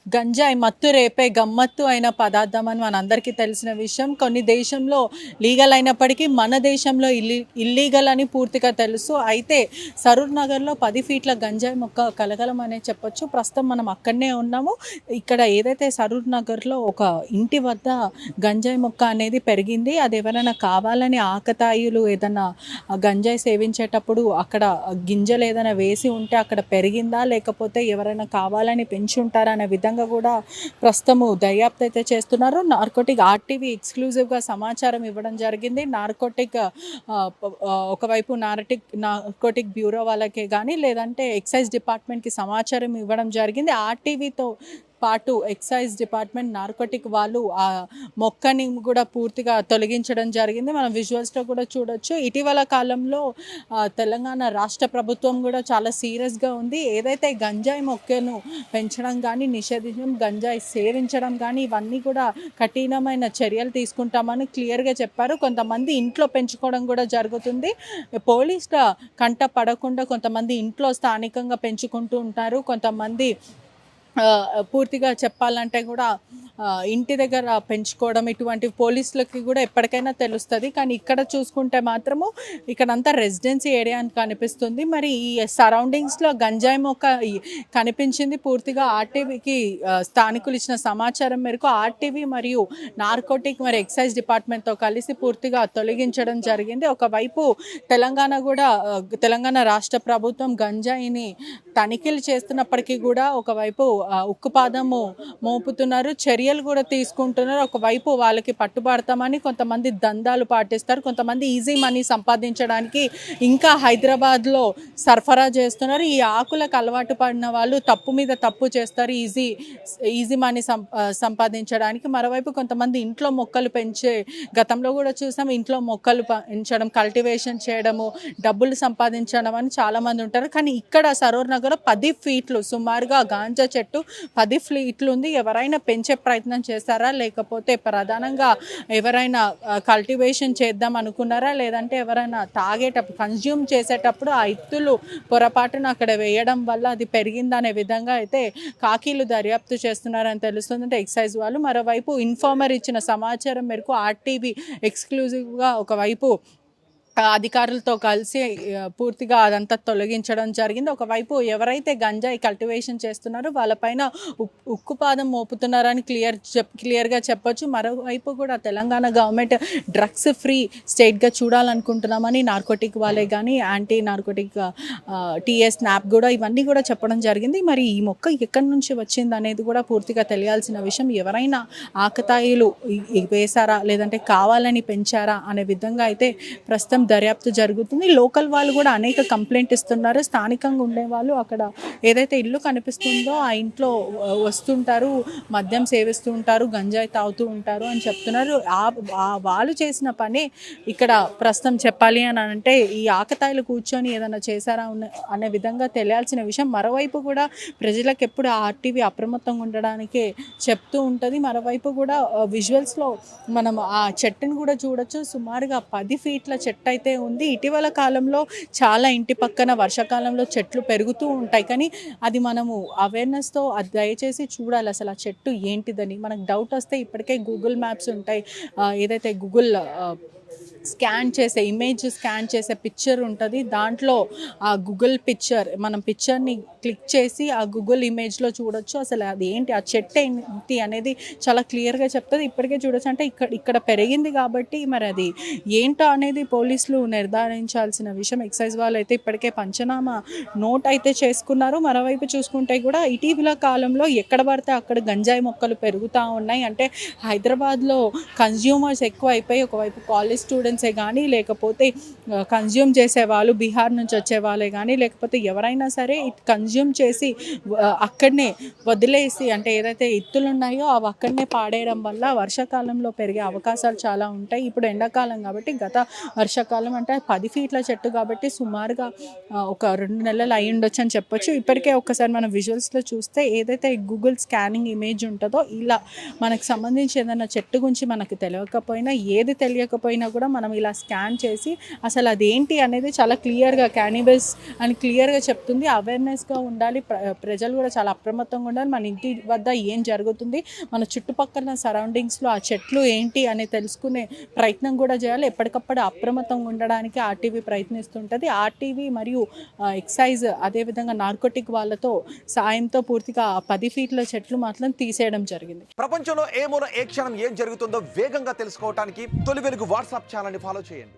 గంజాయి మత్తు రేపే గమ్మత్తు అయిన పదార్థం అని మనందరికీ తెలిసిన విషయం. కొన్ని దేశంలో లీగల్ అయినప్పటికీ మన దేశంలో ఇల్లీగల్ అని పూర్తిగా తెలుసు. అయితే సరూర్ నగర్లో 10 ఫీట్ల గంజాయి మొక్క కలగలం అనే చెప్పొచ్చు. ప్రస్తుతం మనం అక్కడనే ఉన్నాము. ఇక్కడ ఏదైతే సరూర్ నగర్లో ఒక ఇంటి వద్ద గంజాయి మొక్క అనేది పెరిగింది. అది ఎవరైనా కావాలని ఆకతాయిలు ఏదైనా గంజాయి సేవించేటప్పుడు అక్కడ గింజలు ఏదైనా వేసి ఉంటే అక్కడ పెరిగిందా, లేకపోతే ఎవరైనా కావాలని పెంచి ఉంటారా అనే విధంగా కూడా ప్రస్తుతము దర్యాప్తు అయితే చేస్తున్నారు. నార్కోటిక్ ఆర్టీవీ ఎక్స్క్లూజివ్గా సమాచారం ఇవ్వడం జరిగింది. నార్కోటిక్ ఒకవైపు నార్కోటిక్ బ్యూరో వాళ్ళకే కానీ లేదంటే ఎక్సైజ్ డిపార్ట్మెంట్కి సమాచారం ఇవ్వడం జరిగింది. ఆర్టీవీతో పాటు ఎక్సైజ్ డిపార్ట్మెంట్ నార్కోటిక్ వాళ్ళు ఆ మొక్కని కూడా పూర్తిగా తొలగించడం జరిగింది. మనం విజువల్స్లో కూడా చూడొచ్చు. ఇటీవల కాలంలో తెలంగాణ రాష్ట్ర ప్రభుత్వం కూడా చాలా సీరియస్గా ఉంది. ఏదైతే గంజాయి మొక్కను పెంచడం కానీ నిషేధించడం, గంజాయి సేవించడం కానీ ఇవన్నీ కూడా కఠినమైన చర్యలు తీసుకుంటామని క్లియర్గా చెప్పారు. కొంతమంది ఇంట్లో పెంచుకోవడం కూడా జరుగుతుంది. పోలీసుల కంట పడకుండా కొంతమంది ఇంట్లో స్థానికంగా పెంచుకుంటూ ఉంటారు. కొంతమంది పూర్తిగా చెప్పాలంటే కూడా ఇంటి దగ్గర పెంచుకోవడం ఇటువంటి పోలీసులకి కూడా ఎప్పటికైనా తెలుస్తుంది. కానీ ఇక్కడ చూసుకుంటే మాత్రము ఇక్కడంతా రెసిడెన్సీ ఏరియా అని కనిపిస్తుంది. మరి ఈ సరౌండింగ్స్లో గంజాయి మొక్క కనిపించింది. పూర్తిగా ఆర్టీవీకి స్థానికులు ఇచ్చిన సమాచారం మేరకు ఆర్టీవీ మరియు నార్కోటిక్ మరి ఎక్సైజ్ డిపార్ట్మెంట్తో కలిసి పూర్తిగా తొలగించడం జరిగింది. ఒకవైపు తెలంగాణ రాష్ట్ర ప్రభుత్వం గంజాయిని తనిఖీలు చేస్తున్నప్పటికీ కూడా ఒకవైపు ఉక్కుపాదము మోపుతున్నారు, చర్యలు కూడా తీసుకుంటున్నారు. ఒకవైపు వాళ్ళకి పట్టుబడతామని కొంతమంది దందాలు పాటిస్తారు, కొంతమంది ఈజీ మనీ సంపాదించడానికి ఇంకా హైదరాబాద్లో సరఫరా చేస్తున్నారు. ఈ ఆకులకు అలవాటు పడిన వాళ్ళు తప్పు మీద తప్పు చేస్తారు ఈజీ మనీ సంపాదించడానికి. మరోవైపు కొంతమంది ఇంట్లో మొక్కలు పెంచే గతంలో కూడా చూసాం. ఇంట్లో మొక్కలు పెంచడం, కల్టివేషన్ చేయడము, డబ్బులు సంపాదించడం అని చాలామంది ఉంటారు. కానీ ఇక్కడ సరూర్ నగర్ 10 ఫీట్లు సుమారుగా గాంజా చెట్టు 10 ఫీట్లు ఉంది. ఎవరైనా పెంచే ప్రయత్నం చేస్తారా, లేకపోతే ప్రధానంగా ఎవరైనా కల్టివేషన్ చేద్దాం అనుకున్నారా, లేదంటే ఎవరైనా తాగేటప్పుడు కన్జ్యూమ్ చేసేటప్పుడు ఆ ఇత్తులు పొరపాటున అక్కడ వేయడం వల్ల అది పెరిగిందనే విధంగా అయితే కాకీలు దర్యాప్తు చేస్తున్నారని తెలుస్తుంది ఎక్సైజ్ వాళ్ళు. మరోవైపు ఇన్ఫార్మర్ ఇచ్చిన సమాచారం మేరకు ఆర్టీవీ ఎక్స్క్లూజివ్గా ఒకవైపు అధికారులతో కలిసి పూర్తిగా అదంతా తొలగించడం జరిగింది. ఒకవైపు ఎవరైతే గంజాయి కల్టివేషన్ చేస్తున్నారో వాళ్ళపైన ఉక్కుపాదం మోపుతున్నారని క్లియర్గా చెప్పొచ్చు. మరోవైపు కూడా తెలంగాణ గవర్నమెంట్ డ్రగ్స్ ఫ్రీ స్టేట్గా చూడాలనుకుంటున్నామని నార్కోటిక్ వాళ్ళే కానీ యాంటీ నార్కోటిక్ టీఎస్ స్నాప్ కూడా ఇవన్నీ కూడా చెప్పడం జరిగింది. మరి ఈ మొక్క ఎక్కడి నుంచి వచ్చింది అనేది కూడా పూర్తిగా తెలియాల్సిన విషయం. ఎవరైనా ఆకతాయిలు వేశారా, లేదంటే కావాలని పెంచారా అనే విధంగా అయితే ప్రస్తుతం దర్యాప్తు జరుగుతుంది. లోకల్ వాళ్ళు కూడా అనేక కంప్లైంట్ ఇస్తున్నారు. స్థానికంగా ఉండేవాళ్ళు అక్కడ ఏదైతే ఇల్లు కనిపిస్తుందో ఆ ఇంట్లో వస్తుంటారు, మద్యం సేవిస్తూ ఉంటారు, గంజాయి తాగుతూ ఉంటారు అని చెప్తున్నారు. వాళ్ళు చేసిన పని ఇక్కడ ప్రస్తుతం చెప్పాలి అని అంటే ఈ ఆకతాయిలు కూర్చొని ఏదైనా చేశారా అనే విధంగా తెలియాల్సిన విషయం. మరోవైపు కూడా ప్రజలకు ఎప్పుడు ఆర్టీవీ అప్రమత్తంగా ఉండడానికి చెప్తూ ఉంటుంది. మరోవైపు కూడా విజువల్స్లో మనం ఆ చెట్టును కూడా చూడొచ్చు. సుమారుగా 10 ఫీట్ల చెట్టు అయితే ఉంది. ఇటీవల కాలంలో చాలా ఇంటి పక్కన వర్షాకాలంలో చెట్లు పెరుగుతూ ఉంటాయి. కానీ అది మనము అవేర్నెస్తో అది దయచేసి చూడాలి అసలు ఆ చెట్టు ఏంటిదని. మనకు డౌట్ వస్తే ఇప్పటికే గూగుల్ మ్యాప్స్ ఉంటాయి. ఏదైతే గూగుల్ ఇమేజ్ స్కాన్ చేసే పిక్చర్ ఉంటుంది. దాంట్లో ఆ గూగుల్ పిక్చర్ మనం పిక్చర్ని క్లిక్ చేసి ఆ గూగుల్ ఇమేజ్లో చూడొచ్చు అసలు అది ఏంటి, ఆ చెట్టు ఏంటి అనేది చాలా క్లియర్గా చెప్తుంది. ఇప్పటికే చూడొచ్చు. అంటే ఇక్కడ పెరిగింది కాబట్టి మరి అది ఏంటో అనేది పోలీసులు నిర్ధారించాల్సిన విషయం. ఎక్సైజ్ వాళ్ళు అయితే ఇప్పటికే పంచనామా నోట్ అయితే చేసుకున్నారు. మరోవైపు చూసుకుంటే కూడా ఇటీవల కాలంలో ఎక్కడ పడితే అక్కడ గంజాయి మొక్కలు పెరుగుతూ ఉన్నాయి. అంటే హైదరాబాద్లో కన్జ్యూమర్స్ ఎక్కువ అయిపోయి ఒకవైపు కాలేజ్ స్టూడెంట్సే కానీ లేకపోతే కన్జ్యూమ్ చేసేవాళ్ళు బీహార్ నుంచి వచ్చే వాళ్ళే కానీ లేకపోతే ఎవరైనా సరే కన్జ్యూమ్ చేసి అక్కడనే వదిలేసి అంటే ఏదైతే ఇత్తులు ఉన్నాయో అవి అక్కడనే పాడేయడం వల్ల వర్షాకాలంలో పెరిగే అవకాశాలు చాలా ఉంటాయి. ఇప్పుడు ఎండాకాలం కాబట్టి గత వర్షాకాలం అంటే 10 ఫీట్ల చెట్టు కాబట్టి సుమారుగా ఒక 2 నెలలు అయి ఉండొచ్చు అని చెప్పొచ్చు. ఇప్పటికే ఒక్కసారి మనం విజువల్స్లో చూస్తే ఏదైతే గూగుల్ స్కానింగ్ ఇమేజ్ ఉంటుందో ఇలా మనకు సంబంధించి ఏదైనా చెట్టు గురించి మనకు తెలియకపోయినా ఏది తెలియకపోయినా కూడా మనం ఇలా స్కాన్ చేసి అసలు అదేంటి అనేది చాలా క్లియర్గా క్యానిబస్ అని క్లియర్గా చెప్తుంది. అవేర్నెస్గా ఉండాలి, ప్రజలు కూడా చాలా అప్రమత్తంగా ఉండాలి. మన ఇంటి వద్ద ఏం జరుగుతుంది, మన చుట్టుపక్కల సరౌండింగ్స్లో ఆ చెట్లు ఏంటి అని తెలుసుకునే ప్రయత్నం కూడా చేయాలి. ఎప్పటికప్పుడు అప్రమత్తంగా ఉండడానికి ఆర్టీవీ ప్రయత్నిస్తుంటుంది. ఆర్టీవీ మరియు ఎక్సైజ్ అదేవిధంగా నార్కోటిక్ వాళ్ళతో సాయంతో పూర్తిగా 10 ఫీట్ల చెట్లు మాత్రం తీసేయడం జరిగింది. ప్రపంచంలో ఏ మూల ఏ క్షణం ఏం జరుగుతుందో వేగంగా తెలుసుకోవడానికి తొలి వెలుగు వాట్సాప్ ఛానల్ని ఫాలో చేయండి.